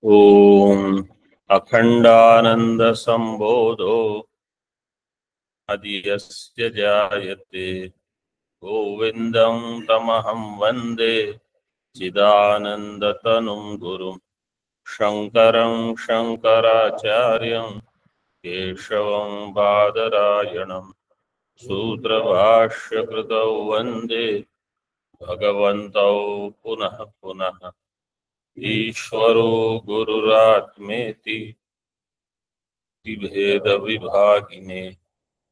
ओम अखंडानंद संबोधो अदियस्य जायते गोविंदं तमहं वंदे चिदानंदतनुं गुरुं शंकरं शंकराचार्यं केशवं बादरायणं सूत्रभाष्यकृतौ वंदे भगवन्तौ पुनः पुनः ईश्वरो गुरुरात्मेति भेद विभागिने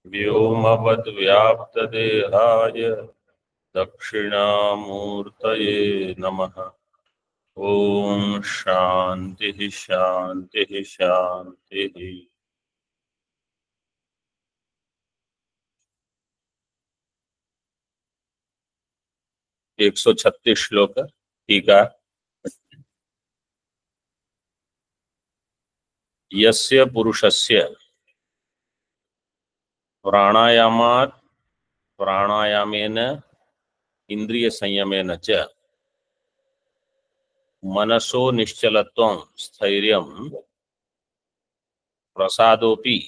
व्योमवद्व्याप्तदेहाय दक्षिणामूर्तये नमः। ओम शांति शांति शांति। 136 श्लोक टीका। यस्य पुरुषस्य प्राणायामात् प्राणायामेन इंद्रिय संयमेन च मनसो निश्चलत्वं स्थैर्यं प्रसादोपि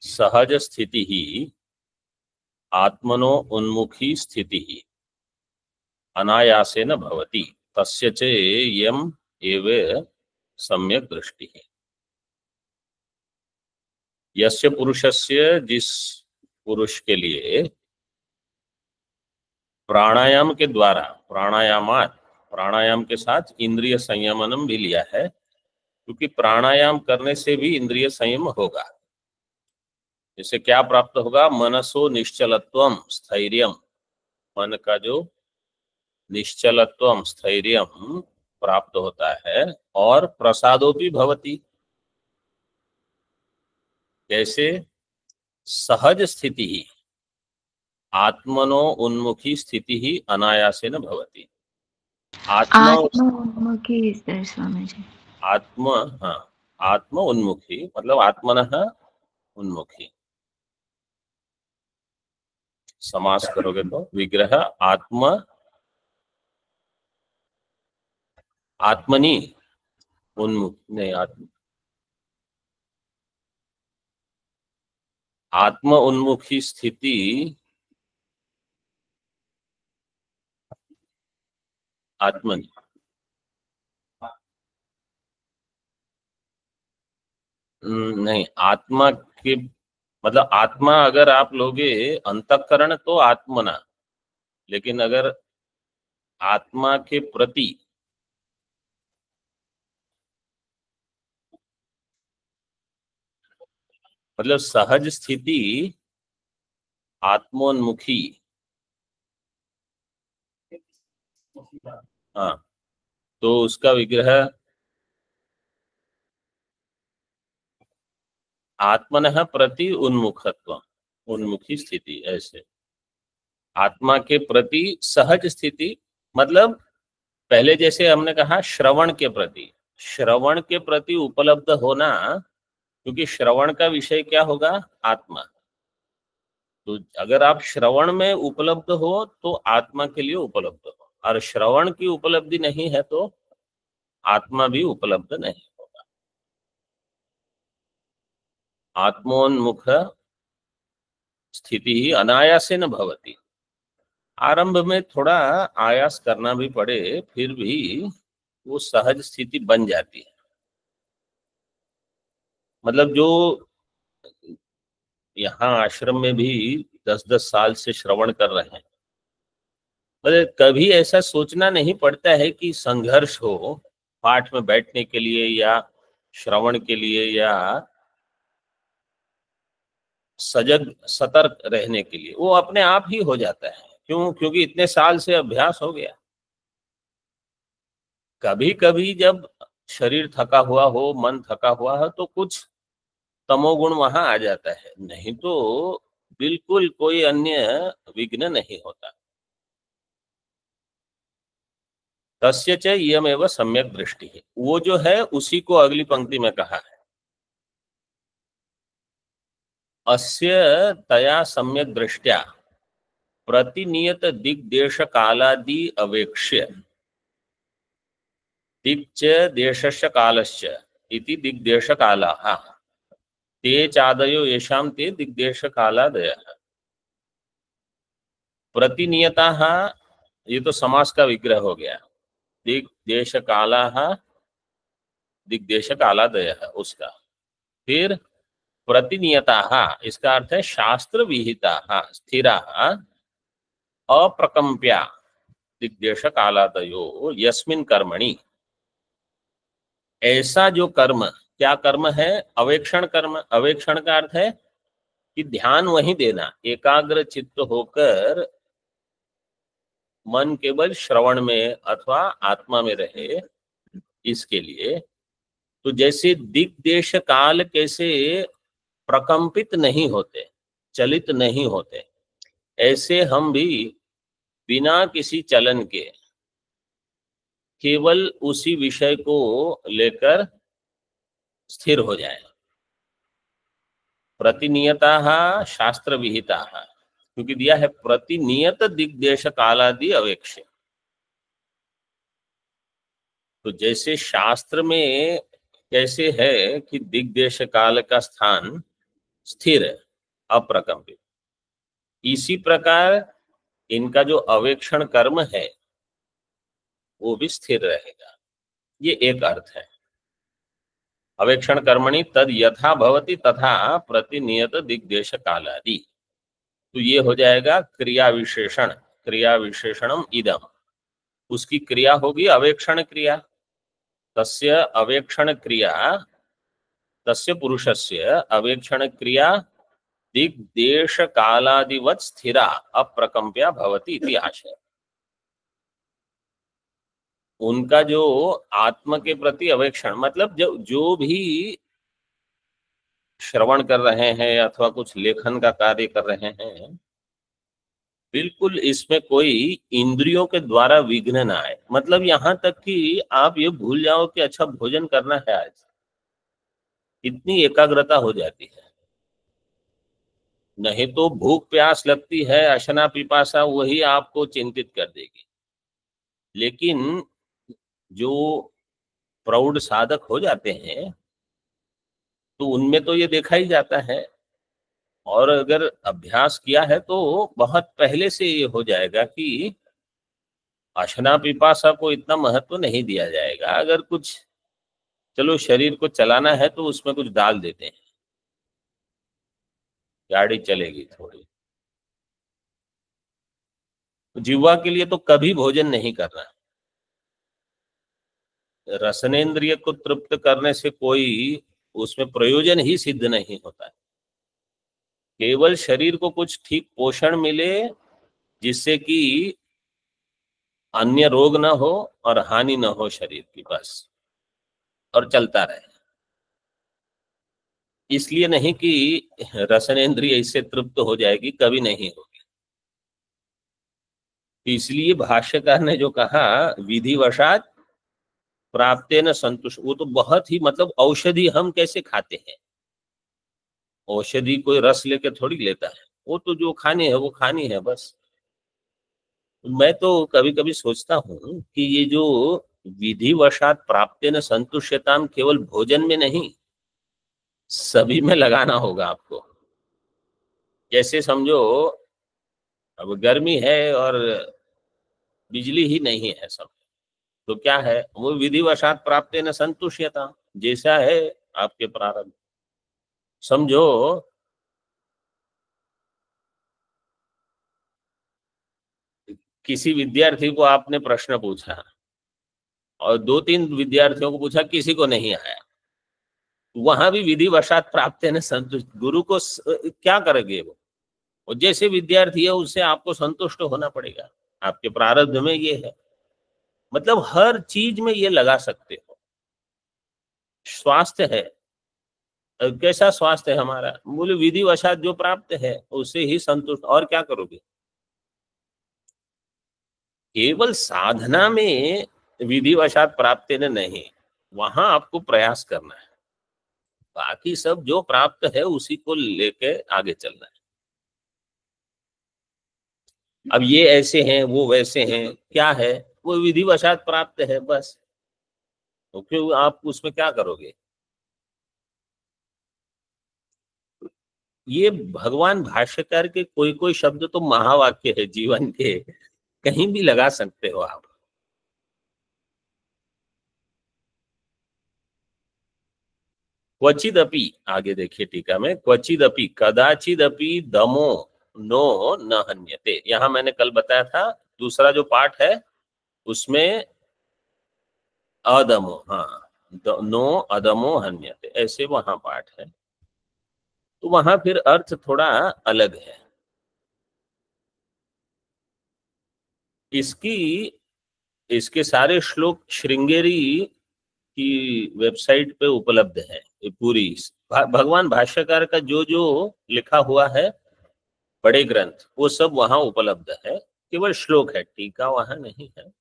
सहज स्थिति आत्मनो उन्मुखी स्थिति अनायासेन भवति तस्य च यम एव सम्यक दृष्टि है। यस्य पुरुषस्य, जिस पुरुष के लिए प्राणायाम के द्वारा, प्राणायामात, प्राणायाम के साथ इंद्रिय संयमनम भी लिया है, क्योंकि प्राणायाम करने से भी इंद्रिय संयम होगा। इससे क्या प्राप्त होगा? मनसो निश्चलत्वम स्थैर्यम, मन का जो निश्चलत्वम स्थैर्यम प्राप्त होता है, और प्रसादोपि भवति, कैसे? सहज स्थिति ही आत्मनो उन्मुखी स्थिति ही अनायासेन भवति। आत्मोन्मुखी स्वामी जी। आत्म, हाँ, आत्म उन्मुखी मतलब आत्मनः उन्मुखी। समास करोगे तो विग्रह आत्म, आत्मनि उन्मुख नहीं, आत्म उन्मुखी स्थिति आत्मनि नहीं, आत्मा के मतलब आत्मा अगर आप लोगे अंतःकरण तो आत्मना, लेकिन अगर आत्मा के प्रति मतलब सहज स्थिति आत्मोन्मुखी, हाँ, तो उसका विग्रह आत्मनः प्रति उन्मुखत्व, उन्मुखी स्थिति। ऐसे आत्मा के प्रति सहज स्थिति मतलब पहले जैसे हमने कहा श्रवण के प्रति, श्रवण के प्रति उपलब्ध होना, क्योंकि श्रवण का विषय क्या होगा? आत्मा। तो अगर आप श्रवण में उपलब्ध हो तो आत्मा के लिए उपलब्ध हो, और श्रवण की उपलब्धि नहीं है तो आत्मा भी उपलब्ध नहीं होगा। आत्मोन्मुख स्थिति ही अनायासेन भवति। आरंभ में थोड़ा आयास करना भी पड़े, फिर भी वो सहज स्थिति बन जाती है। मतलब जो यहाँ आश्रम में भी 10-10 साल से श्रवण कर रहे हैं, मतलब कभी ऐसा सोचना नहीं पड़ता है कि संघर्ष हो पाठ में बैठने के लिए या श्रवण के लिए या सजग सतर्क रहने के लिए, वो अपने आप ही हो जाता है। क्यों? क्योंकि इतने साल से अभ्यास हो गया। कभी कभी जब शरीर थका हुआ हो, मन थका हुआ हो, तो कुछ तमोगुण वहां आ जाता है, नहीं तो बिल्कुल कोई अन्य विघ्न नहीं होता। तस्य च इयमेव सम्यक दृष्टि है, वो जो है उसी को अगली पंक्ति में कहा है, अस्य तया सम्यक दृष्टया प्रतिनियत दिग्देश कालादि अवेक्ष्य दिक्च देशस्य कालस्य इति दिग्देश कालाः ते चादयो येषां ते दिग्देश कालादयः। प्रतिनियताः, ये तो समास का विग्रह हो गया। दिग्देश कालाः दिग्देश कालादयः उसका। फिर प्रतिनियताः, इसका अर्थ है शास्त्र विहिताः स्थिराः अप्रकम्प्या दिग्देश कालादयो यस्मिन् कर्मणि। ऐसा जो कर्म, क्या कर्म है? अवेक्षण कर्म। अवेक्षण का अर्थ है कि ध्यान वहीं देना, एकाग्र चित्त होकर मन केवल श्रवण में अथवा आत्मा में रहे, इसके लिए। तो जैसे दिग्देश काल कैसे प्रकंपित नहीं होते, चलित नहीं होते, ऐसे हम भी बिना किसी चलन के केवल उसी विषय को लेकर स्थिर हो जाए। प्रतिनियता शास्त्र विहिता, क्योंकि दिया है प्रतिनियत दिग्देश कालादि अवेक्ष। तो जैसे शास्त्र में कैसे है कि दिग्देश काल का स्थान स्थिर है, अप्रकंपित, इसी प्रकार इनका जो अवेक्षण कर्म है वो भी स्थिर रहेगा। ये एक अर्थ है। अवेक्षण कर्मणि तद यथा भवति तथा प्रतिनियत दिग्देश कालादि। तो ये हो जाएगा क्रिया विशेषण, क्रिया विशेषणम इदम। उसकी क्रिया होगी अवेक्षण क्रिया। तस्य अवेक्षण क्रिया, तस्य पुरुषस्य अवेक्षण क्रिया दिग्देश कालादिवत स्थिरा अप्रकंप्या भवति इति आशय। उनका जो आत्म के प्रति अवेक्षण, मतलब जो भी श्रवण कर रहे हैं अथवा कुछ लेखन का कार्य कर रहे हैं, बिल्कुल इसमें कोई इंद्रियों के द्वारा विघ्न ना आए। मतलब यहाँ तक कि आप ये भूल जाओ कि अच्छा भोजन करना है आज, इतनी एकाग्रता हो जाती है। नहीं तो भूख प्यास लगती है, अशना पिपासा, वही आपको चिंतित कर देगी। लेकिन जो प्रौढ़ साधक हो जाते हैं तो उनमें तो ये देखा ही जाता है, और अगर अभ्यास किया है तो बहुत पहले से ये हो जाएगा कि अशना पिपासा को इतना महत्व नहीं दिया जाएगा। अगर कुछ चलो शरीर को चलाना है तो उसमें कुछ डाल देते हैं, गाड़ी चलेगी थोड़ी। तो जीवा के लिए तो कभी भोजन नहीं करना। रसनेन्द्रिय को तृप्त करने से कोई उसमें प्रयोजन ही सिद्ध नहीं होता है। केवल शरीर को कुछ ठीक पोषण मिले जिससे कि अन्य रोग ना हो और हानि ना हो शरीर की, बस, और चलता रहे। इसलिए नहीं कि रसनेन्द्रिय इससे तृप्त हो जाएगी, कभी नहीं होगी। इसलिए भाष्यकार ने जो कहा विधिवशात प्राप्तेन संतुष्ट, वो तो बहुत ही, मतलब औषधि हम कैसे खाते हैं, औषधि कोई रस लेके थोड़ी लेता है, वो तो जो खानी है वो खानी है बस। मैं तो कभी कभी सोचता हूँ कि ये जो विधिवशात प्राप्तेन संतुष्यताम केवल भोजन में नहीं, सभी में लगाना होगा आपको। जैसे समझो अब गर्मी है और बिजली ही नहीं है सब, तो क्या है, वो विधिवशात प्राप्तेन संतुष्यता, जैसा है आपके प्रारब्ध। समझो किसी विद्यार्थी को आपने प्रश्न पूछा और 2-3 विद्यार्थियों को पूछा, किसी को नहीं आया, वहां भी विधिवशात प्राप्त है न संतुष्ट। गुरु को क्या करेंगे वो जैसे विद्यार्थी है उससे आपको संतुष्ट होना पड़ेगा, आपके प्रारब्ध में ये है। मतलब हर चीज में ये लगा सकते हो। स्वास्थ्य है, कैसा स्वास्थ्य है हमारा, बोले विधिवशात जो प्राप्त है उससे ही संतुष्ट, और क्या करोगे। केवल साधना में विधिवशात प्राप्त ने नहीं, वहां आपको प्रयास करना है। बाकी सब जो प्राप्त है उसी को लेके आगे चलना है। अब ये ऐसे हैं वो वैसे हैं, क्या है, वो विधिवशात प्राप्त है बस। तो क्यों आप उसमें क्या करोगे? ये भगवान भाष्यकार के कोई कोई शब्द तो महावाक्य है जीवन के, कहीं भी लगा सकते हो आप। क्वचिदपि, आगे देखिए टीका में, क्वचिदपि कदाचिदपि दमो नो न हन्यते। यहां मैंने कल बताया था दूसरा जो पाठ है उसमें अदमो, हाँ, नो अदमो हन्यते, ऐसे वहां पाठ है, तो वहां फिर अर्थ थोड़ा अलग है। इसकी इसके सारे श्लोक श्रृंगेरी की वेबसाइट पे उपलब्ध है। ये पूरी भगवान भाष्यकार का जो जो लिखा हुआ है बड़े ग्रंथ, वो सब वहां उपलब्ध है। केवल श्लोक है, टीका वहां नहीं है,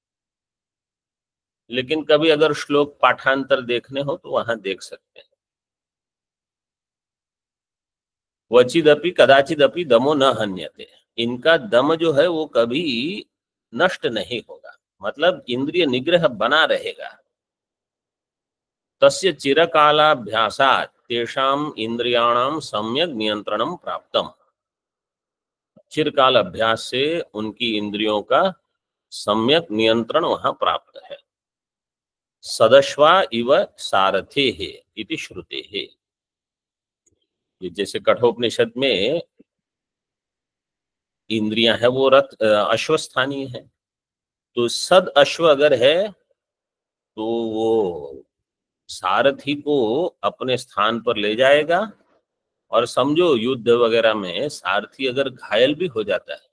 लेकिन कभी अगर श्लोक पाठांतर देखने हो तो वहां देख सकते हैं। क्वचिदपि कदाचिदपि दमो न हन्यते, इनका दम जो है वो कभी नष्ट नहीं होगा, मतलब इंद्रिय निग्रह बना रहेगा। तस्य चिरकालाभ्यासात् तेषाम् इंद्रियाणाम सम्यक नियंत्रणम प्राप्तम। चिरकाल अभ्यास से उनकी इंद्रियों का सम्यक नियंत्रण वहां प्राप्त है। सदश्वा इव सारथे है इति श्रुते है। ये जैसे कठोपनिषद में इंद्रियां है वो रथ अश्वस्थानीय है, तो सद अश्व अगर है तो वो सारथी को अपने स्थान पर ले जाएगा। और समझो युद्ध वगैरह में सारथी अगर घायल भी हो जाता है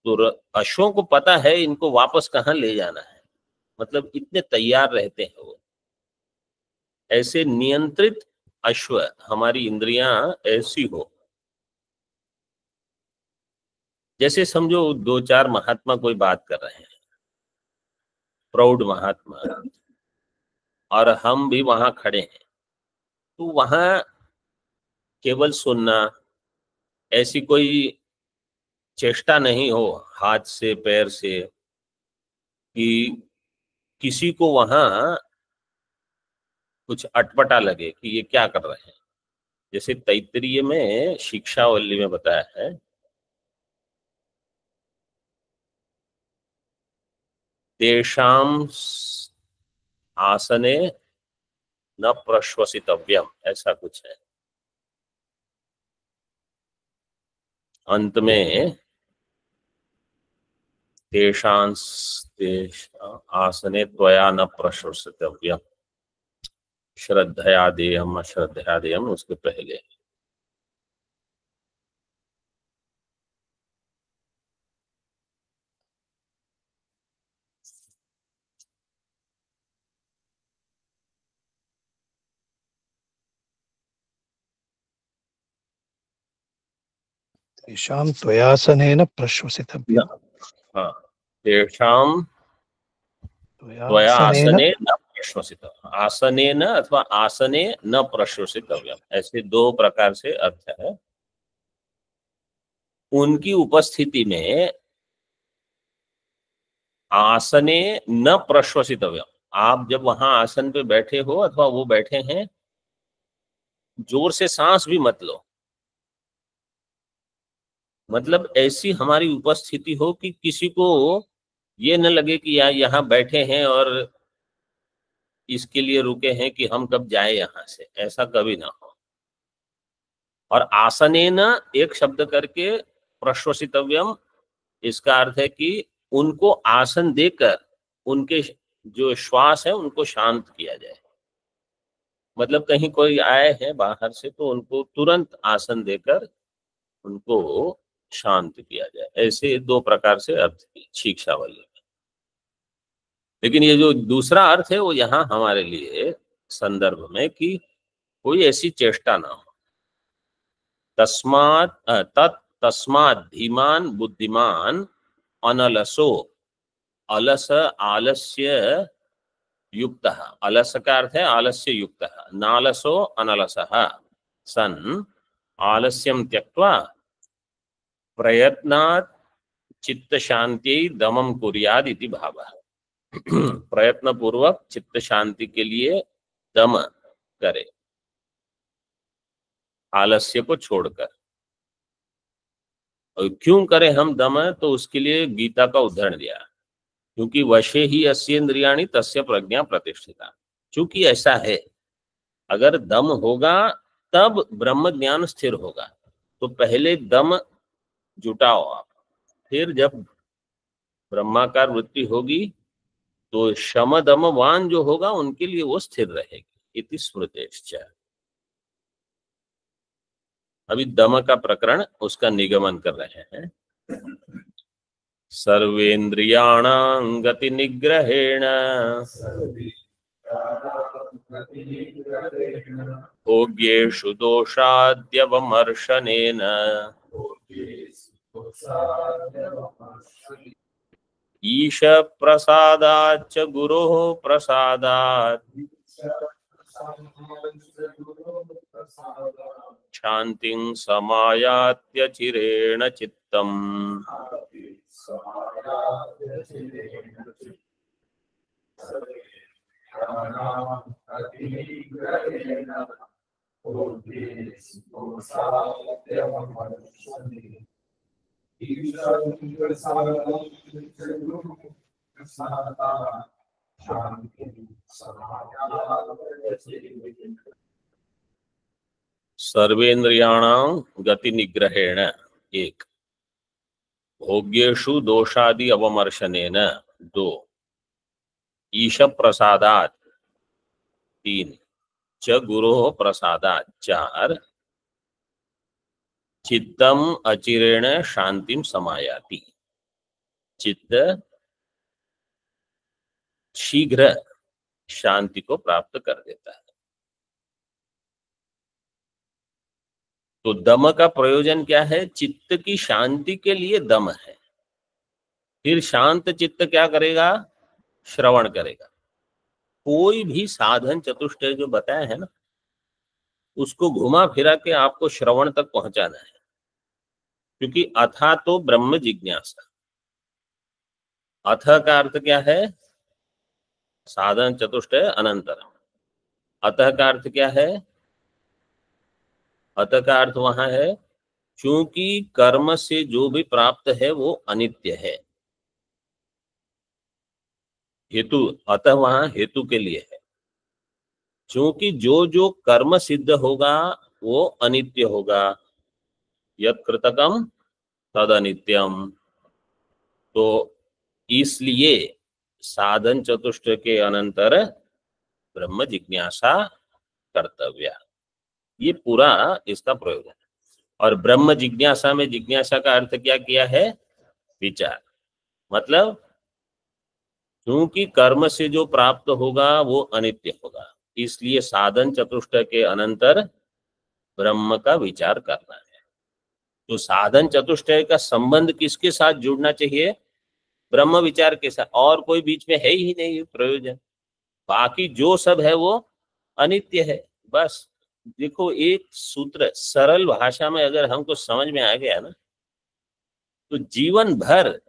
तो अश्वों को पता है इनको वापस कहाँ ले जाना है, मतलब इतने तैयार रहते हैं वो। ऐसे नियंत्रित अश्व हमारी इंद्रियां ऐसी हो, जैसे समझो दो चार महात्मा कोई बात कर रहे हैं, प्रौढ़ महात्मा, और हम भी वहां खड़े हैं, तो वहां केवल सुनना, ऐसी कोई चेष्टा नहीं हो हाथ से पैर से कि किसी को वहां कुछ अटपटा लगे कि ये क्या कर रहे हैं। जैसे तैत्तिरीय में शिक्षावल्ली में बताया है, तेषाम आसने न प्रश्वसितव्यम, ऐसा कुछ है। अंत में आसने त्वया न प्रश्वसितव्यम, श्रद्धया देयम अश्रद्धया देयम उसके पहले। तेषां त्वयासनेन प्रश्वसितव्यम्। हाँ, तेषाम त्वया त्वयासनेन आसने न प्रश्वसित, आसने न अथवा आसने न प्रश्वसितव्यम, ऐसे दो प्रकार से अर्थ है। उनकी उपस्थिति में आसने न प्रश्वसितव्यम, आप जब वहां आसन पे बैठे हो अथवा वो बैठे हैं, जोर से सांस भी मत लो। मतलब ऐसी हमारी उपस्थिति हो कि किसी को ये न लगे कि यार यहाँ बैठे हैं और इसके लिए रुके हैं कि हम कब जाए यहाँ से, ऐसा कभी ना हो। और आसनेन एक शब्द करके प्रश्वसितव्यम, इसका अर्थ है कि उनको आसन देकर उनके जो श्वास है उनको शांत किया जाए। मतलब कहीं कोई आए हैं बाहर से तो उनको तुरंत आसन देकर उनको शांत किया जाए। ऐसे दो प्रकार से अर्थ की शिक्षावल्ली में। लेकिन ये जो दूसरा अर्थ है वो यहाँ हमारे लिए संदर्भ में कि कोई ऐसी चेष्टा ना हो। तस्मात् धीमान बुद्धिमान अनलसो, अलस आलस्य युक्त, अलस का अर्थ है आलस्य युक्त, नालसो अनलसः सन आलस्यम त्यक्त्वा प्रयत्नात् चित्त शांति दमम कुर्याद इति भावः। प्रयत्न पूर्वक चित्त शांति के लिए दम करे, आलस्य को छोड़कर। और क्यों करें हम दम, तो उसके लिए गीता का उदाहरण दिया, क्योंकि वशे ही अस्येन्द्रियाणि तस्य प्रज्ञा प्रतिष्ठिता। चूंकि ऐसा है, अगर दम होगा तब ब्रह्म ज्ञान स्थिर होगा। तो पहले दम जुटाओ आप, फिर जब ब्रह्माकार वृत्ति होगी तो शम दम वान जो होगा उनके लिए वो स्थिर रहेगी। इति स्मृतेश्च। अभी दम का प्रकरण उसका निगमन कर रहे हैं। सर्वेन्द्रियाणां गति निग्रहेण भोग्येषु दोषाद्यवमर्शनेन ईश प्रसादाच्च गुरोः प्रसादात् शान्तिं समायात्यचिरेण चित्तम्। सर्वेन्द्रियाणां गति निग्रहेण एक, भोग्येषु दोषादि अवमर्शनेन दो, ईश प्रसादात् तीन, च गुरोः प्रसादात् चार, चित्तम अचिरेण शांतिम समायाति। चित्त शीघ्र शांति को प्राप्त कर देता है। तो दम का प्रयोजन क्या है? चित्त की शांति के लिए दम है। फिर शांत चित्त क्या करेगा? श्रवण करेगा। कोई भी साधन चतुष्टय जो बताया है ना, उसको घुमा फिरा के आपको श्रवण तक पहुंचाना है। क्योंकि अथा तो ब्रह्म जिज्ञासा, अथ का अर्थ क्या है? साधन चतुष्टय अनंतरम। अतः का अर्थ क्या है? अतः का अर्थ वहां है क्योंकि कर्म से जो भी प्राप्त है वो अनित्य है। हेतु, अतः वहां हेतु के लिए है, क्योंकि जो जो कर्म सिद्ध होगा वो अनित्य होगा। यत् कृतकम तद अनित्यम। तो इसलिए साधन चतुष्ट के अनंतर ब्रह्म जिज्ञासा कर्तव्य। ये पूरा इसका प्रयोग है। और ब्रह्म जिज्ञासा में जिज्ञासा का अर्थ क्या किया है? विचार। मतलब क्योंकि कर्म से जो प्राप्त होगा वो अनित्य होगा, इसलिए साधन चतुष्ट के अनंतर ब्रह्म का विचार करना है। तो साधन चतुष्टय का संबंध किसके साथ जुड़ना चाहिए? ब्रह्म विचार के साथ। और कोई बीच में है ही नहीं प्रयोजन। बाकी जो सब है वो अनित्य है। बस देखो, एक सूत्र सरल भाषा में अगर हमको समझ में आ गया ना, तो जीवन भर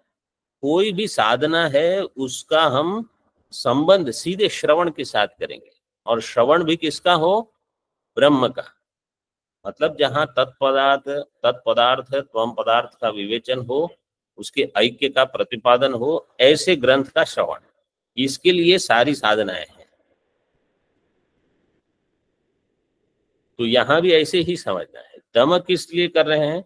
कोई भी साधना है उसका हम संबंध सीधे श्रवण के साथ करेंगे। और श्रवण भी किसका हो? ब्रह्म का। मतलब जहां तत्पदार्थ त्वम पदार्थ का विवेचन हो, उसके ऐक्य का प्रतिपादन हो, ऐसे ग्रंथ का श्रवण। इसके लिए सारी साधनाएं हैं। तो यहां भी ऐसे ही समझना है। दम किस लिए कर रहे हैं?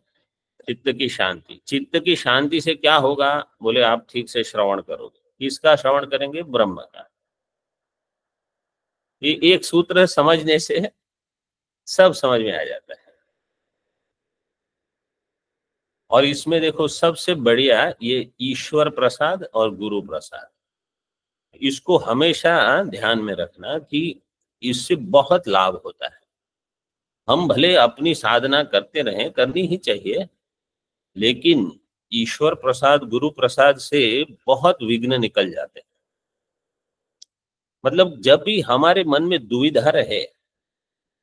चित्त की शांति। चित्त की शांति से क्या होगा? बोले आप ठीक से श्रवण करोगे। किसका श्रवण करेंगे? ब्रह्म का। ये एक सूत्र समझने से सब समझ में आ जाता है। और इसमें देखो सबसे बढ़िया ये ईश्वर प्रसाद और गुरु प्रसाद, इसको हमेशा ध्यान में रखना कि इससे बहुत लाभ होता है। हम भले अपनी साधना करते रहें, करनी ही चाहिए, लेकिन ईश्वर प्रसाद गुरु प्रसाद से बहुत विघ्न निकल जाते हैं। मतलब जब भी हमारे मन में दुविधा रहे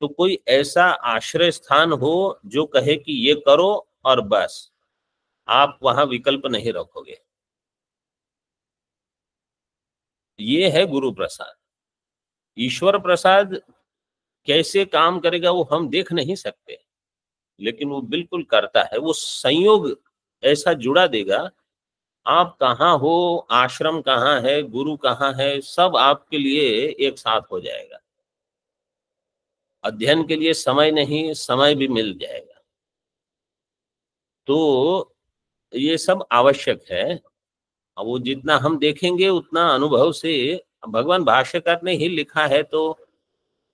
तो कोई ऐसा आश्रय स्थान हो जो कहे कि ये करो और बस, आप वहां विकल्प नहीं रखोगे। ये है गुरु प्रसाद। ईश्वर प्रसाद कैसे काम करेगा वो हम देख नहीं सकते, लेकिन वो बिल्कुल करता है। वो संयोग ऐसा जुड़ा देगा, आप कहाँ हो, आश्रम कहाँ है, गुरु कहाँ है, सब आपके लिए एक साथ हो जाएगा। अध्ययन के लिए समय नहीं, समय भी मिल जाएगा। तो ये सब आवश्यक है। अब वो जितना हम देखेंगे उतना अनुभव से, भगवान भाष्यकार ने ही लिखा है, तो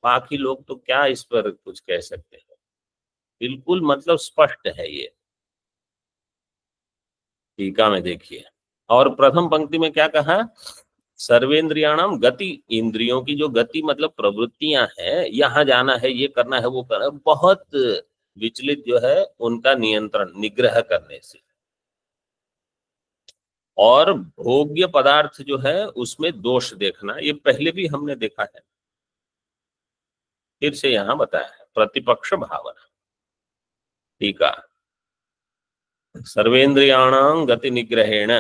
बाकी लोग तो क्या इस पर कुछ कह सकते हैं। बिल्कुल मतलब स्पष्ट है ये। टीका में देखिए, और प्रथम पंक्ति में क्या कहा, सर्वेंद्रियाणाम गति, इंद्रियों की जो गति मतलब प्रवृत्तियां हैं, यहाँ जाना है, ये करना है, वो करना है, बहुत विचलित जो है उनका नियंत्रण, निग्रह करने से। और भोग्य पदार्थ जो है उसमें दोष देखना, ये पहले भी हमने देखा है, फिर से यहाँ बताया है, प्रतिपक्ष भावना। टीका, सर्वेन्द्रियाणां गति निग्रहेण,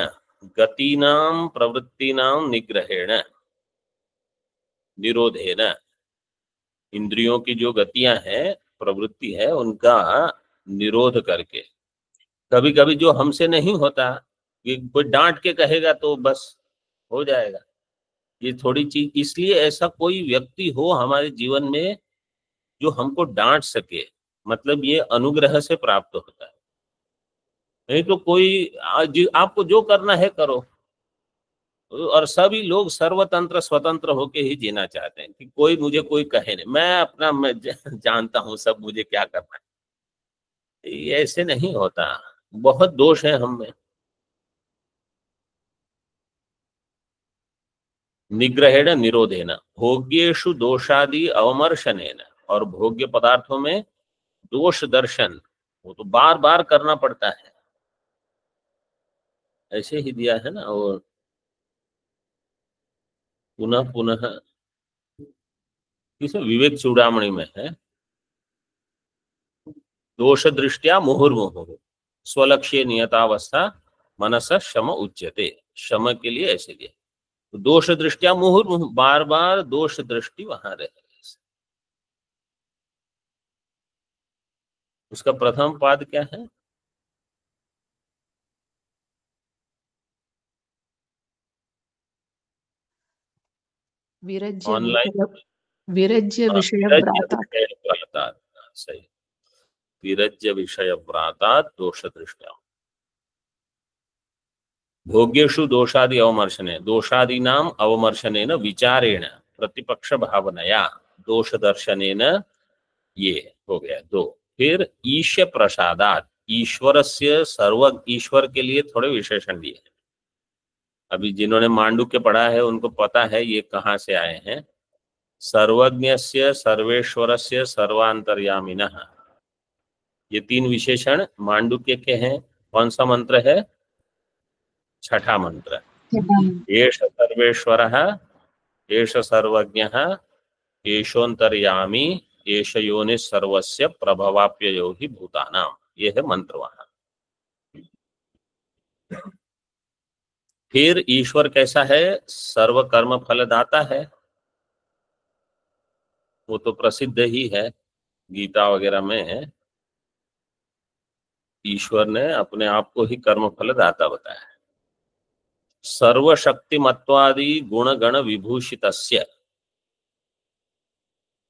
गतीनां प्रवृत्तीनां निग्रहेण निरोधेन, इंद्रियों की जो गतियां हैं, प्रवृत्ति है, उनका निरोध करके। कभी कभी जो हमसे नहीं होता, ये कोई डांट के कहेगा तो बस हो जाएगा। ये थोड़ी चीज, इसलिए ऐसा कोई व्यक्ति हो हमारे जीवन में जो हमको डांट सके, मतलब ये अनुग्रह से प्राप्त होता है। नहीं तो कोई आपको जो करना है करो, और सभी लोग सर्वतंत्र स्वतंत्र होके ही जीना चाहते हैं कि कोई मुझे कोई कहे नहीं, मैं अपना मैं जानता हूं सब मुझे क्या करना है। ये ऐसे नहीं होता, बहुत दोष है हम में। निग्रहेण निरोधेन भोग्येषु दोषादि अवमर्शनेन, और भोग्य पदार्थों में दोष दर्शन, वो तो बार बार करना पड़ता है। ऐसे ही दिया है ना, और पुनः पुनः किस विवेक चूड़ामणि में है, दोष दृष्टिया मुहुर्मुहु स्वलक्ष्य नियतावस्था मनस शम उच्यते। शम के लिए ऐसे लिए, तो दोष दृष्टिया मुहुर्मुहु, बार बार दोष दृष्टि वहां रहे। उसका प्रथम पाद क्या है, विरज्य ऑनलाइन, विरज्य विषय व्राता। सही, विरज्य विषय व्रातात् दोष दृष्टिया भोग्येषु दोषादि अवमर्शने, दोषादीनाम अवमर्शनेन विचारेण प्रतिपक्ष भावनया दोष दर्शनेन, ये हो गया दो। फिर ईश प्रसादात, ईश्वरस्य सर्व, ईश्वर के लिए थोड़े विशेषण दिए हैं। अभी जिन्होंने मांडुक्य पढ़ा है उनको पता है ये कहाँ से आए हैं। सर्वज्ञस्य सर्वेश्वरस्य सर्वांतर्यामिनः, ये तीन विशेषण मांडुक्य के हैं। कौन सा मंत्र है, छठा मंत्र, एष सर्वेश्वरः एष सर्वज्ञः एषोऽन्तर्यामी एष योनिः सर्वस्य प्रभवाप्ययो हि भूतानां, ये है मंत्र वहां। फिर ईश्वर कैसा है, सर्व कर्म फलदाता है, वो तो प्रसिद्ध ही है, गीता वगैरह में ईश्वर ने अपने आप को ही कर्म फलदाता बताया है। सर्वशक्तिमत्वादि गुण गण विभूषितस्य,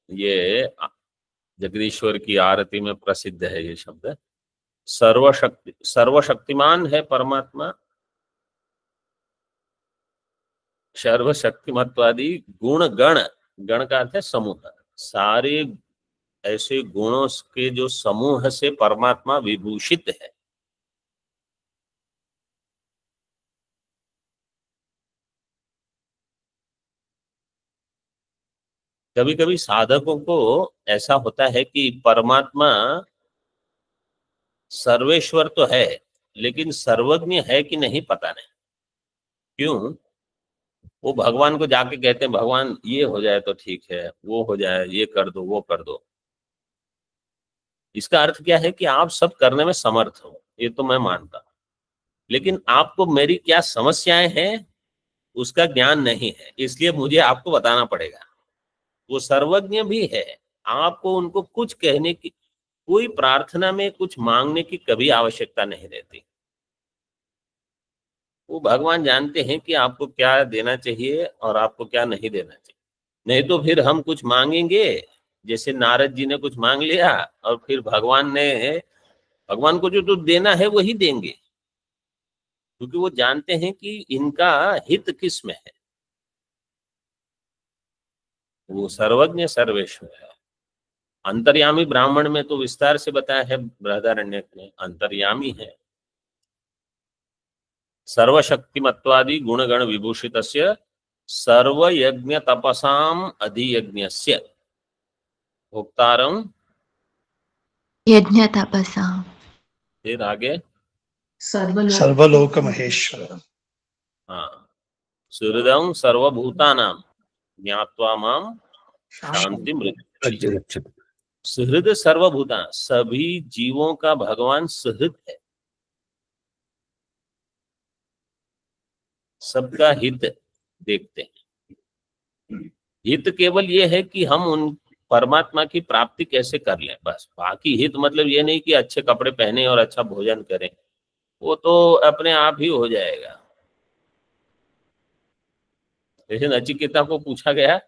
ये जगदीश्वर की आरती में प्रसिद्ध है ये शब्द। सर्वशक्तिमान है परमात्मा, सर्वशक्तिमत्वादि गुण गण, गण का अर्थ है समूह, सारे ऐसे गुणों के जो समूह से परमात्मा विभूषित है। कभी कभी साधकों को ऐसा होता है कि परमात्मा सर्वेश्वर तो है, लेकिन सर्वज्ञ है कि नहीं पता नहीं। क्यों, वो भगवान को जाके कहते हैं भगवान ये हो जाए तो ठीक है, वो हो जाए, ये कर दो, वो कर दो। इसका अर्थ क्या है कि आप सब करने में समर्थ हो, ये तो मैं मानता हूं, लेकिन आपको मेरी क्या समस्याएं हैं उसका ज्ञान नहीं है, इसलिए मुझे आपको बताना पड़ेगा। वो सर्वज्ञ भी है, आपको उनको कुछ कहने की, कोई प्रार्थना में कुछ मांगने की कभी आवश्यकता नहीं रहती। वो भगवान जानते हैं कि आपको क्या देना चाहिए और आपको क्या नहीं देना चाहिए। नहीं तो फिर हम कुछ मांगेंगे, जैसे नारद जी ने कुछ मांग लिया और फिर भगवान को जो तो देना है वही देंगे, क्योंकि वो जानते हैं कि इनका हित किस में है। वो सर्वज्ञ सर्वेश्वर है। अंतर्यामी ब्राह्मण में तो विस्तार से बताया है बृहदारण्यक में, अंतर्यामी है। सर्वशक्तिमत्वादि गुणगण विभूषितस्य सर्वयज्ञ तपसाम अधियज्ञस्य भोक्तारम। यज्ञ तपसा। फिर आगे सर्वलोक महेश्वर। हाँ, सुहृदं सर्वभूतानां ज्ञात्वा माम शांति मृत्यु। सुहृद सर्वभूता, सभी जीवों का भगवान सुहृद है, सबका हित देखते हैं। हित केवल ये है कि हम उन परमात्मा की प्राप्ति कैसे कर लें, बस। बाकी हित मतलब ये नहीं कि अच्छे कपड़े पहने और अच्छा भोजन करें, वो तो अपने आप ही हो जाएगा। जैसे नचिकेता को पूछा गया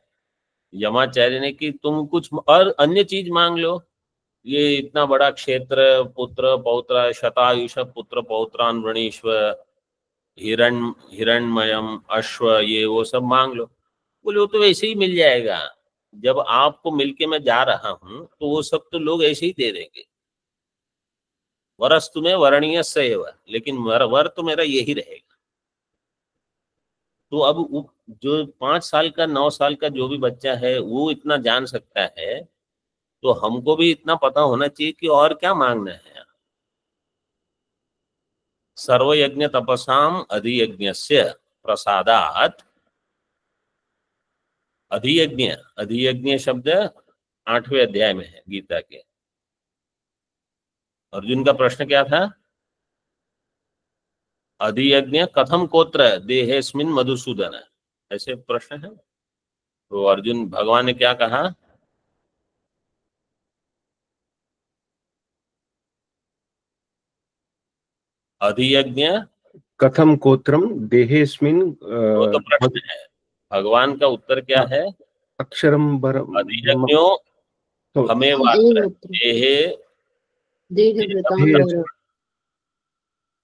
यमाचार्य ने कि तुम कुछ और अन्य चीज मांग लो, ये इतना बड़ा क्षेत्र, पुत्र पौत्र, शतायुष पुत्र पौत्रान वृणीश्व, हिरणमयम अश्व, ये वो सब मांग लो। बोले वो तो वैसे ही मिल जाएगा, जब आपको मिलके मैं जा रहा हूं तो वो सब तो लोग ऐसे ही दे देंगे। वरस्तु में वरणीय सैव, लेकिन वर तो मेरा यही रहेगा। तो अब जो 5 साल का 9 साल का जो भी बच्चा है वो इतना जान सकता है, तो हमको भी इतना पता होना चाहिए कि और क्या मांगना है। सर्वयज्ञ तपसाम अधियज्ञस्य प्रसादात। अधियज्ञ, अधियज्ञ शब्द 8वें अध्याय में है गीता के। अर्जुन का प्रश्न क्या था? अधियज्ञ कथम कोत्र देहेस्मिन् मधुसूदन, ऐसे प्रश्न है। तो अर्जुन, भगवान ने क्या कहा? अधियज्ञ कथम कोत्रम देहेस्मिन्। वो तो प्रश्न है, भगवान का उत्तर क्या है? अक्षरम अधियज्ञो तो हमें वात्र देहे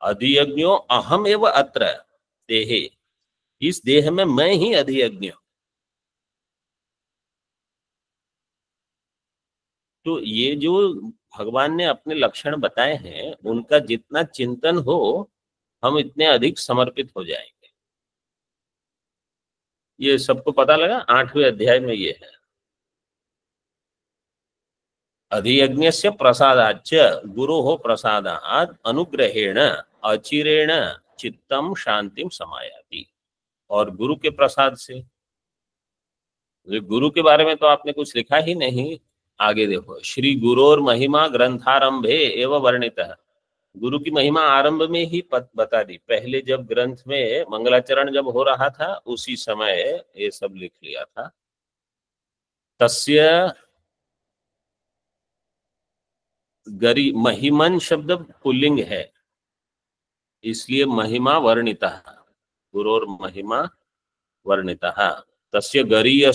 अधियज्ञो अहम एव अत्र देहे, इस देह में मैं ही अधियज्ञ हूं। तो ये जो भगवान ने अपने लक्षण बताए हैं, उनका जितना चिंतन हो हम इतने अधिक समर्पित हो जाएंगे। ये सबको पता लगा? 8वें अध्याय में ये है। अधियज्ञस्य प्रसादाच्च गुरोः प्रसादात् अनुग्रहेण अचिरेण चित्तम शांतिम समायाति। और गुरु के प्रसाद से, गुरु के बारे में तो आपने कुछ लिखा ही नहीं। आगे देखो, श्री गुरोर महिमा ग्रंथारंभे एवं वर्णितः। गुरु की महिमा आरंभ में ही बता दी। पहले जब ग्रंथ में मंगलाचरण जब हो रहा था उसी समय ये सब लिख लिया था। तस्य गरी, महिमन शब्द पुल्लिंग है, इसलिए महिमा वर्णितः, गुरोर महिमा वर्णितः। तस्य गरीय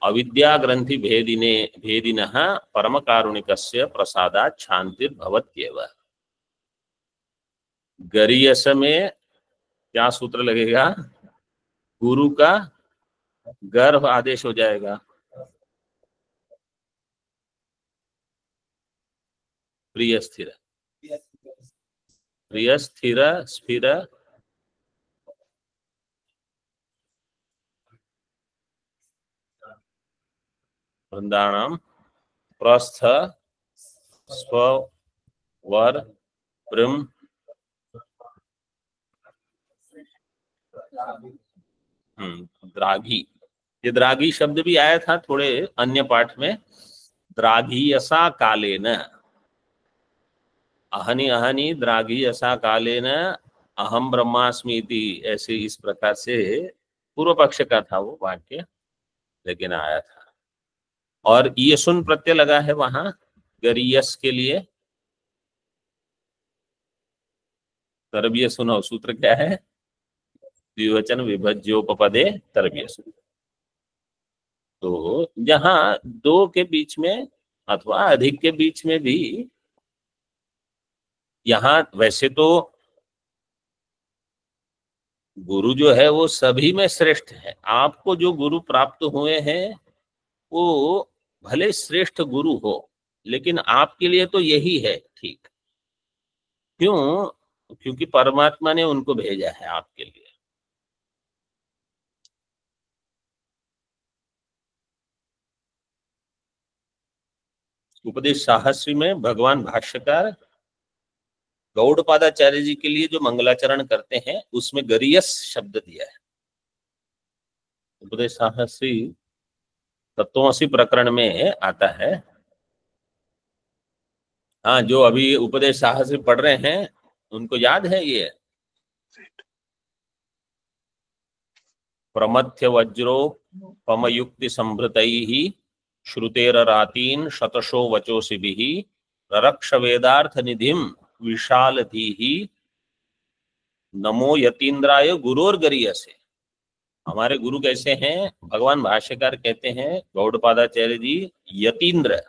अविद्या ग्रंथि भेदिनः परम कारुणिकस्य प्रसादात् शांतिर्भवत्येव। गरीयस में क्या सूत्र लगेगा? गुरु का गर्भ आदेश हो जाएगा। प्रिय स्थिर, प्रिय स्थिर स्फिर वृंदाणाम प्रस्थ स्व वर प्रिम। द्राघी, ये द्राघी शब्द भी आया था थोड़े अन्य पाठ में। द्राघीयसा कालेन, अहनि अहनि द्राघीयसा कालेन अहम ब्रह्मास्मि इति, ऐसे इस प्रकार से पूर्व पक्ष का था वो वाक्य, लेकिन आया था। और ये सुन प्रत्यय लगा है वहां गरीयस के लिए। तरबिय सुनो, सूत्र क्या है? द्विवचन विभज्योपपदे तरबिय सुनो। तो जहां दो के बीच में अथवा अधिक के बीच में भी, यहाँ वैसे तो गुरु जो है वो सभी में श्रेष्ठ है। आपको जो गुरु प्राप्त हुए हैं वो भले श्रेष्ठ गुरु हो, लेकिन आपके लिए तो यही है ठीक। क्यों? क्योंकि परमात्मा ने उनको भेजा है आपके लिए। उपदेश साहस्री में भगवान भाष्यकार गौड़पादाचार्य जी के लिए जो मंगलाचरण करते हैं उसमें गरीयस शब्द दिया है। उपदेश साहस्री तत्वमसी प्रकरण में आता है। हाँ, जो अभी उपदेश साहस्री पढ़ रहे हैं उनको याद है ये? प्रमथ्य वज्रो पमयुक्ति संभृतैहि श्रुतेररातीन् शतशो वचोसिभिः ररक्ष वेदार्थ निधिम विशालधीहि नमो यतीन्द्राय गुरोर गरीयसे। हमारे गुरु कैसे हैं? भगवान भाष्यकार कहते हैं गौड़पादाचार्य जी यतीन्द्र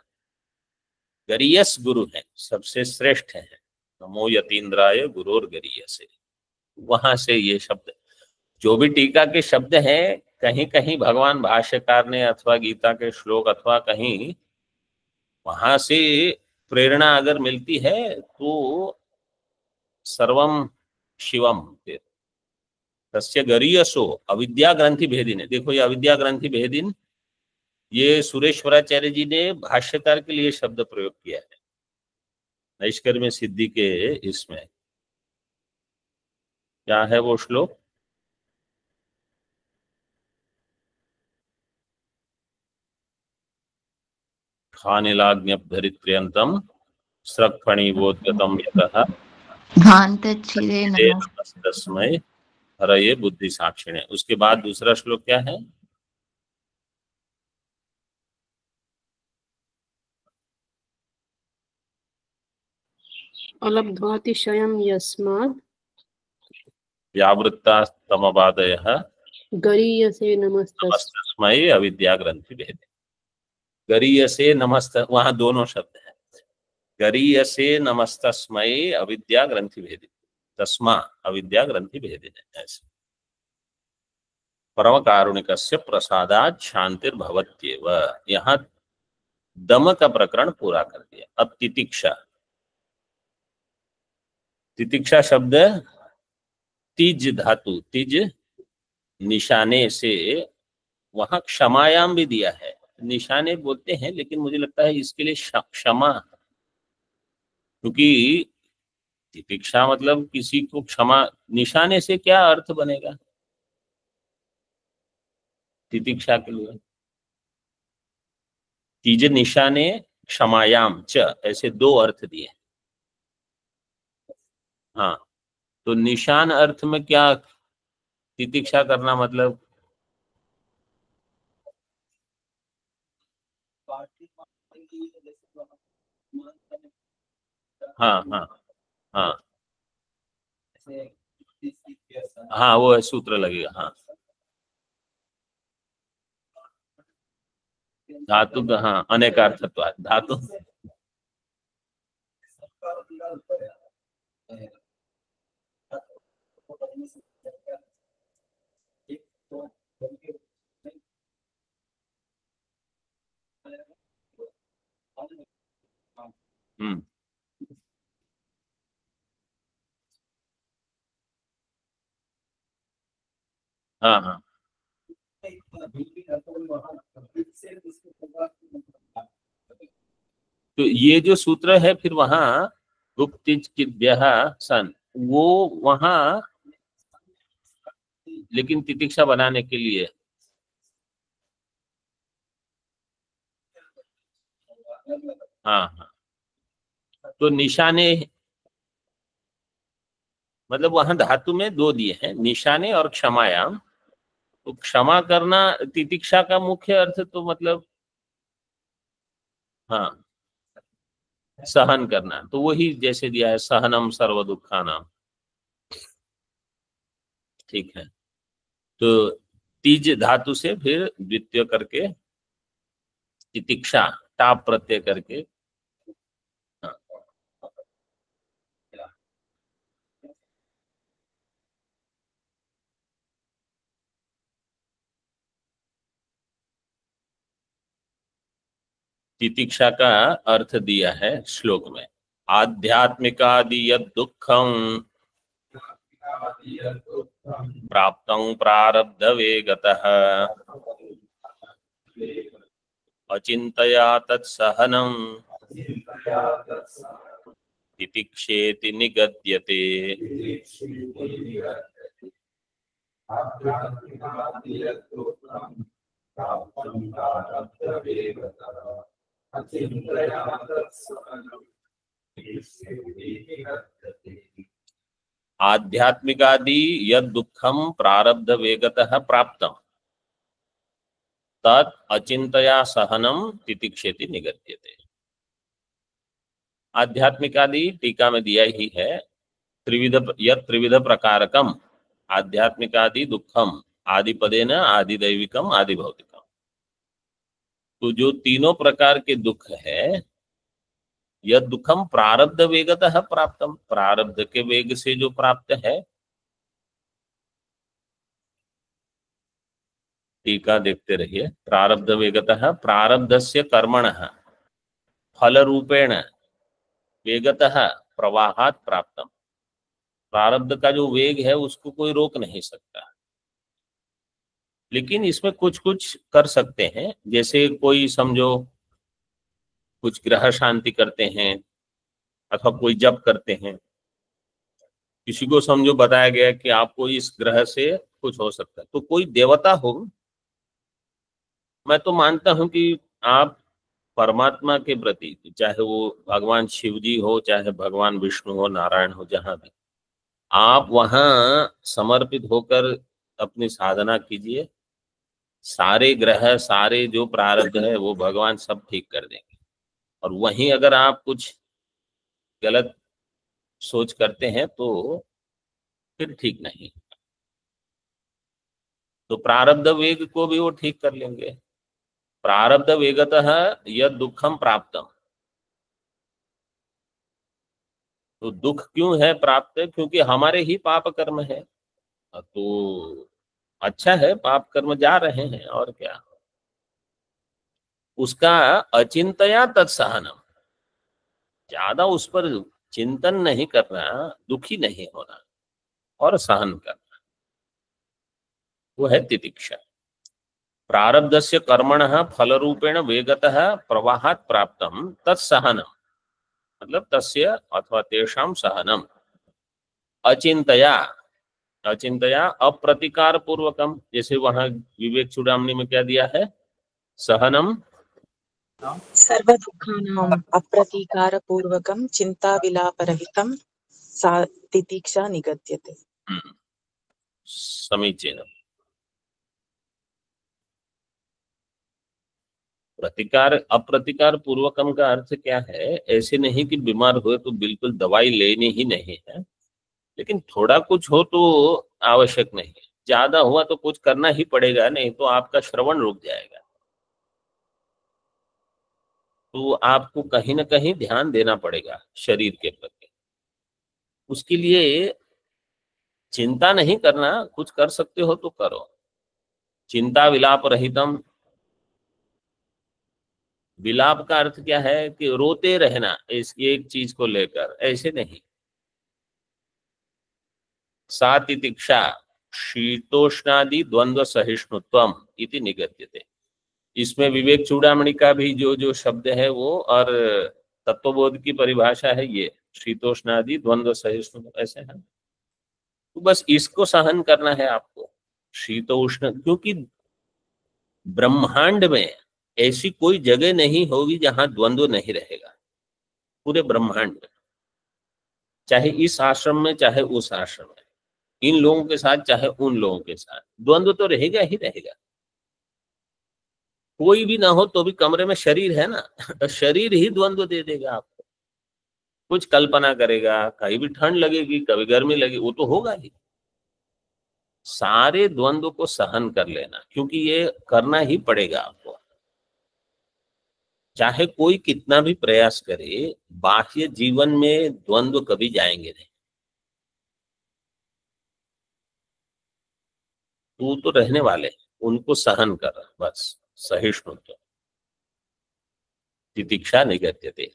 गरीयस गुरु हैं, सबसे श्रेष्ठ हैं। नमो यतीन्द्राय गुरोर गरीयसे, वहां से ये शब्द। जो भी टीका के शब्द हैं, कहीं कहीं भगवान भाष्यकार ने अथवा गीता के श्लोक अथवा कहीं वहां से प्रेरणा अगर मिलती है तो सर्वम शिवम तस्य गरीयसो अविद्या ग्रंथि भेदिने। देखो ये अविद्या ग्रंथि भेदिन, ये सुरेश्वराचार्य जी ने भाष्यकार के लिए शब्द प्रयोग किया है नैष्कर्म्य सिद्धि के। इसमें क्या है वो श्लोक? खानिलाग्न्यभरित्र्यन्तम स्रक्फणीवोद्गतम यतः भान्तच्छिदे नमस्तस्मै हरये बुद्धि साक्षिणे। उसके बाद दूसरा श्लोक क्या है? अलब्ध्वातिशयं यस्माद् व्यावृत्तास्तमबादयः गरीयसे नमस्तस्मै अविद्या ग्रंथि भेदे। गरीयसे नमस्त, वहां दोनों शब्द हैं। गरीयसे नमस्तस्मै अविद्या ग्रंथि भेदे, तस्मा अविद्या ग्रंथि भेदे। ऐसे परम कारुणिकस्य प्रसादात् शांतिर्भवत्येव। यहाँ दम का प्रकरण पूरा कर दिया। अब तितिक्षा। तितिक्षा शब्द तिज धातु, तिज निशाने से, वहां क्षमायाम भी दिया है। निशाने बोलते हैं, लेकिन मुझे लगता है इसके लिए क्षमा, क्योंकि तितिक्षा मतलब किसी को क्षमा। निशाने से क्या अर्थ बनेगा तितिक्षा के लिए? तिज निशाने क्षमायाम च, ऐसे दो अर्थ दिए। हाँ, तो निशान अर्थ में क्या तितिक्षा करना मतलब? हाँ हाँ हाँ हाँ, वो है सूत्र लगेगा। हाँ, धातु का, हाँ, अनेकार्थत्व धातु। हम्म, हाँ हाँ। तो ये जो सूत्र है फिर वहां गुप्तिज किद्यः सन, वो वहां लेकिन तितिक्षा बनाने के लिए। हाँ हाँ, तो निशाने मतलब वहां धातु में दो दिए हैं, निशाने और क्षमायाम। तो क्षमा करना तितिक्षा का मुख्य अर्थ तो मतलब हाँ सहन करना, तो वही जैसे दिया है सहनम सर्व दुखानाम। ठीक है, तो तीज धातु से फिर द्वितीय करके तितिक्षा टाप प्रत्यय करके हाँ। तितिक्षा का अर्थ दिया है श्लोक में, आध्यात्मिकादि यद दुखम प्राप्तं प्रारब्ध वेगतः अचिंतया तत्सहनं तितिक्षेति निगद्यते। आध्यात्मिकादि यद दुखम प्रारब्ध वेगतः प्राप्तम तत् अचिंतया सहनम तितिक्षेति निगद्यते। आध्यात्मिकादि टीका में दिया ही है, त्रिविध प्रकारकम आध्यात्मिकादि दुखम आदिपदेन आदिदैविकम आदिभौतिकम। तो जो तीनों प्रकार के दुख है, यह दुखम प्रारब्ध वेगतः प्राप्तम, प्रारब्ध के वेग से जो प्राप्त है। टीका देखते रहिए, प्रारब्ध वेगतः प्रारब्धस्य कर्मणः फल रूपेण वेगतः प्रवाहात् प्राप्तम। प्रारब्ध का जो वेग है उसको कोई रोक नहीं सकता, लेकिन इसमें कुछ कुछ कर सकते हैं। जैसे कोई समझो कुछ ग्रह शांति करते हैं अथवा कोई जप करते हैं, किसी को समझो बताया गया कि आपको इस ग्रह से कुछ हो सकता है, तो कोई देवता हो, मैं तो मानता हूं कि आप परमात्मा के प्रति, चाहे वो भगवान शिव जी हो, चाहे भगवान विष्णु हो, नारायण हो, जहां भी आप वहां समर्पित होकर अपनी साधना कीजिए। सारे ग्रह, सारे जो प्रारब्ध है वो भगवान सब ठीक कर देंगे। और वहीं अगर आप कुछ गलत सोच करते हैं तो फिर ठीक नहीं, तो प्रारब्ध वेग को भी वो ठीक कर लेंगे। प्रारब्ध वेगतः यद दुखम प्राप्तम, तो दुख क्यों है प्राप्त? क्योंकि हमारे ही पाप कर्म है। तो अच्छा है, पाप कर्म जा रहे हैं और क्या। उसका अचिंतया तत्सहनम, ज्यादा उस पर चिंतन नहीं करना, दुखी नहीं होना और सहन करना, वो है तितिक्षा। प्रारब्धस्य कर्मणः फल रूपेण वेगतः प्रवाहात् प्राप्तम तत्सहनम, मतलब तस्य अथवा तेषां सहनम अचिंतया, अचिंतया अप्रतिकार पूर्वकम। जैसे वहां विवेक चूड़ामणि में क्या दिया है, सहनम सर्व दुःखानां अप्रतीकार पूर्वकं चिंता विलापरहितं सा तितिक्षा निगद्यते। समीचीनम। प्रतिकार अप्रतिकार पूर्वकम का अर्थ क्या है? ऐसे नहीं कि बीमार हुए तो बिल्कुल दवाई लेनी ही नहीं है, लेकिन थोड़ा कुछ हो तो आवश्यक नहीं है। ज्यादा हुआ तो कुछ करना ही पड़ेगा, नहीं तो आपका श्रवण रुक जाएगा। तो आपको कहीं ना कहीं ध्यान देना पड़ेगा शरीर के प्रति। उसके लिए चिंता नहीं करना, कुछ कर सकते हो तो करो। चिंता विलाप रहितम, विलाप का अर्थ क्या है कि रोते रहना इस एक चीज को लेकर, ऐसे नहीं। सा तितिक्षा शीतोष्णादि द्वंद्व सहिष्णुत्वम इति निगद्यते। इसमें विवेक चूड़ामणि का भी जो जो शब्द है वो, और तत्वबोध की परिभाषा है ये, शीतोष्णादि द्वंद्व सहिष्णु ऐसे है। तो बस इसको सहन करना है आपको, शीतोष्ण, क्योंकि ब्रह्मांड में ऐसी कोई जगह नहीं होगी जहां द्वंद्व नहीं रहेगा, पूरे ब्रह्मांड में। चाहे इस आश्रम में चाहे उस आश्रम में, इन लोगों के साथ चाहे उन लोगों के साथ, द्वंद्व तो रहेगा ही रहेगा। कोई भी ना हो तो भी कमरे में शरीर है ना, तो शरीर ही द्वंद्व दे देगा आपको। कुछ कल्पना करेगा, कहीं भी ठंड लगेगी, कभी गर्मी लगेगी, वो तो होगा ही। सारे द्वंद्व को सहन कर लेना, क्योंकि ये करना ही पड़ेगा आपको। चाहे कोई कितना भी प्रयास करे, बाह्य जीवन में द्वंद्व कभी जाएंगे नहीं, वो तो रहने वाले, उनको सहन कर, बस सहिष्णुता तितिक्षा निगद्यते।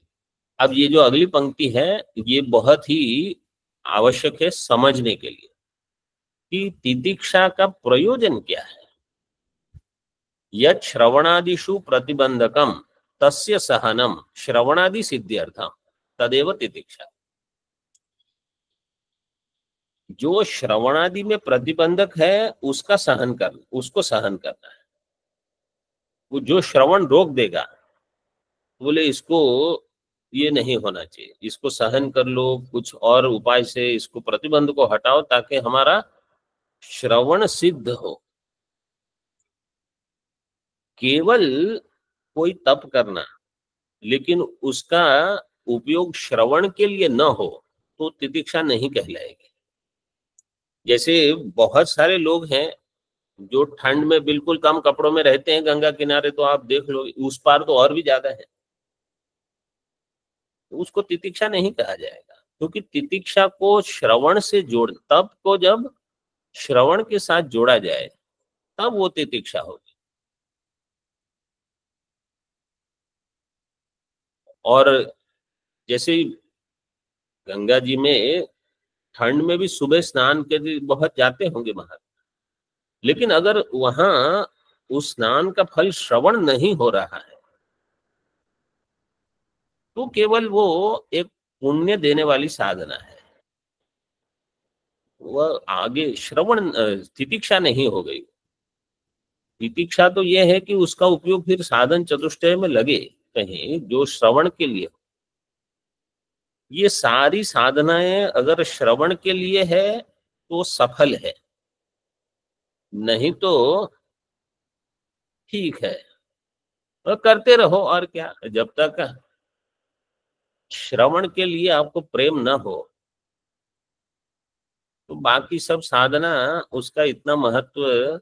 अब ये जो अगली पंक्ति है, ये बहुत ही आवश्यक है समझने के लिए कि तितिक्षा का प्रयोजन क्या है। यत् श्रवणादिषु प्रतिबंधकम तस्य सहनम श्रवणादि सिद्ध्यर्थम तदेव तितिक्षा। जो श्रवणादि में प्रतिबंधक है उसका सहन करना, उसको सहन करना है। वो जो श्रवण रोक देगा, बोले इसको ये नहीं होना चाहिए, इसको सहन कर लो, कुछ और उपाय से इसको प्रतिबंध को हटाओ ताकि हमारा श्रवण सिद्ध हो। केवल कोई तप करना लेकिन उसका उपयोग श्रवण के लिए न हो तो तितिक्षा नहीं कहलाएगी। जैसे बहुत सारे लोग हैं जो ठंड में बिल्कुल कम कपड़ों में रहते हैं गंगा किनारे, तो आप देख लो उस पार तो और भी ज्यादा है, तो उसको तितिक्षा नहीं कहा जाएगा, क्योंकि तितिक्षा को श्रवण से जोड़, तप को जब श्रवण के साथ जोड़ा जाए तब वो तितिक्षा होगी। और जैसे गंगा जी में ठंड में भी सुबह स्नान के लिए बहुत जाते होंगे महाराज, लेकिन अगर वहां उस स्नान का फल श्रवण नहीं हो रहा है तो केवल वो एक पुण्य देने वाली साधना है, वह आगे श्रवण तितिक्षा नहीं हो गई। तितिक्षा तो यह है कि उसका उपयोग फिर साधन चतुष्टय में लगे कहीं, जो श्रवण के लिए। ये सारी साधनाएं अगर श्रवण के लिए है तो सफल है, नहीं तो ठीक है, और करते रहो। और क्या, जब तक श्रवण के लिए आपको प्रेम न हो तो बाकी सब साधना उसका इतना महत्व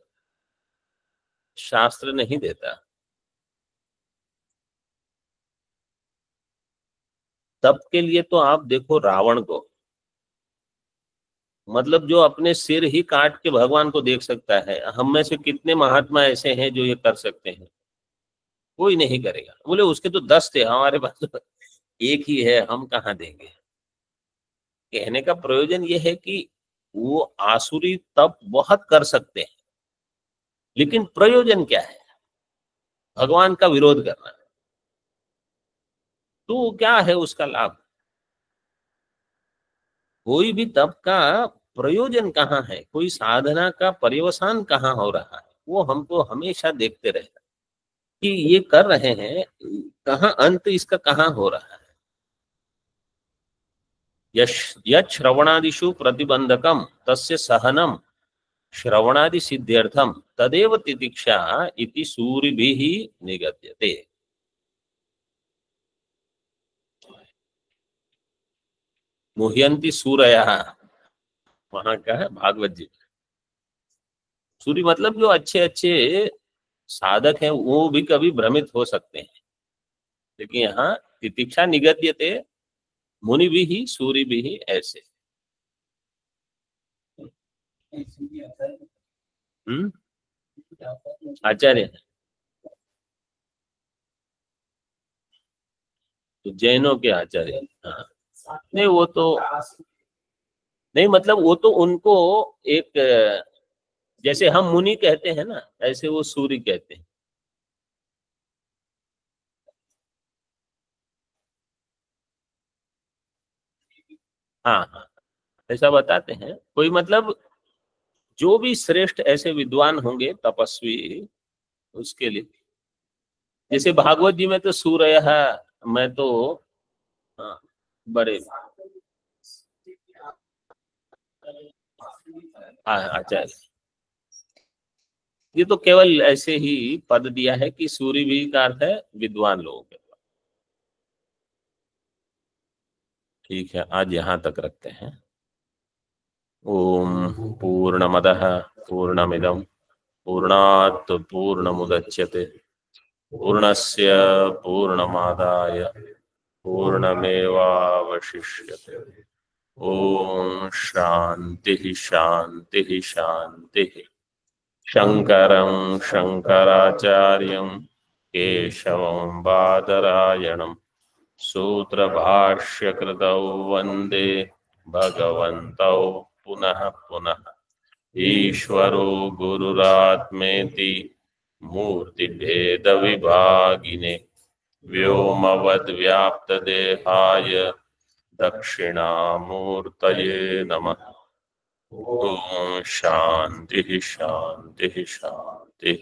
शास्त्र नहीं देता। तप के लिए तो आप देखो रावण को, मतलब जो अपने सिर ही काट के भगवान को देख सकता है। हम में से कितने महात्मा ऐसे हैं जो ये कर सकते हैं? कोई नहीं करेगा। बोले उसके तो 10 थे, हमारे पास तो एक ही है, हम कहाँ देंगे। कहने का प्रयोजन ये है कि वो आसुरी तप बहुत कर सकते हैं, लेकिन प्रयोजन क्या है? भगवान का विरोध करना। तो क्या है उसका लाभ? कोई भी तप का प्रयोजन कहाँ है, कोई साधना का पर्यवसान कहाँ हो रहा है, वो हमको हमेशा देखते रहना कि ये कर रहे हैं, कहाँ अंत इसका कहाँ हो रहा है। यत् श्रवणादिषु प्रतिबंधकम तस्य सहनम श्रवणादि सिद्ध्यर्थम तदेव तितिक्षा इति सूरिभिः निगद्यते। मुह्यन्ति सूरयः, वहां का है भागवत जी। सूर्य मतलब जो अच्छे अच्छे साधक हैं वो भी कभी भ्रमित हो सकते हैं, लेकिन यहाँ तितिक्षा निगद्यते मुनि भी ही सूर्य भी ही ऐसे। आचार्य तो जैनों के आचार्य। हाँ, नहीं वो तो नहीं, मतलब वो तो उनको एक, जैसे हम मुनि कहते हैं ना, ऐसे वो सूर्य कहते हैं। हाँ हाँ, ऐसा बताते हैं कोई, मतलब जो भी श्रेष्ठ ऐसे विद्वान होंगे तपस्वी, उसके लिए। जैसे भागवत जी में तो सूर्य है, मैं तो हाँ, बड़े आचार्य। ये तो केवल ऐसे ही पद दिया है कि सूर्य भी का अर्थ है विद्वान लोगों के द्वारा। ठीक है, आज यहाँ तक रखते हैं। ओम पूर्णमदः पूर्णमिदं पूर्णात् पूर्णमुदच्यते पूर्णस्य पूर्णमादाय पूर्णमेवावशिष्यते। ओम शांति शांति शांति। शंकरं शंकराचार्यं केशवं बादरायणं सूत्रभाष्यकृतौ वन्दे भगवन्तौ पुनः पुनः। ईश्वरो गुरुरात्मेति मूर्तिभेदविभागिने व्योमवद्व्याप्तदेहाय दक्षिणामूर्तये नमः। ओम शांति शांति शांति।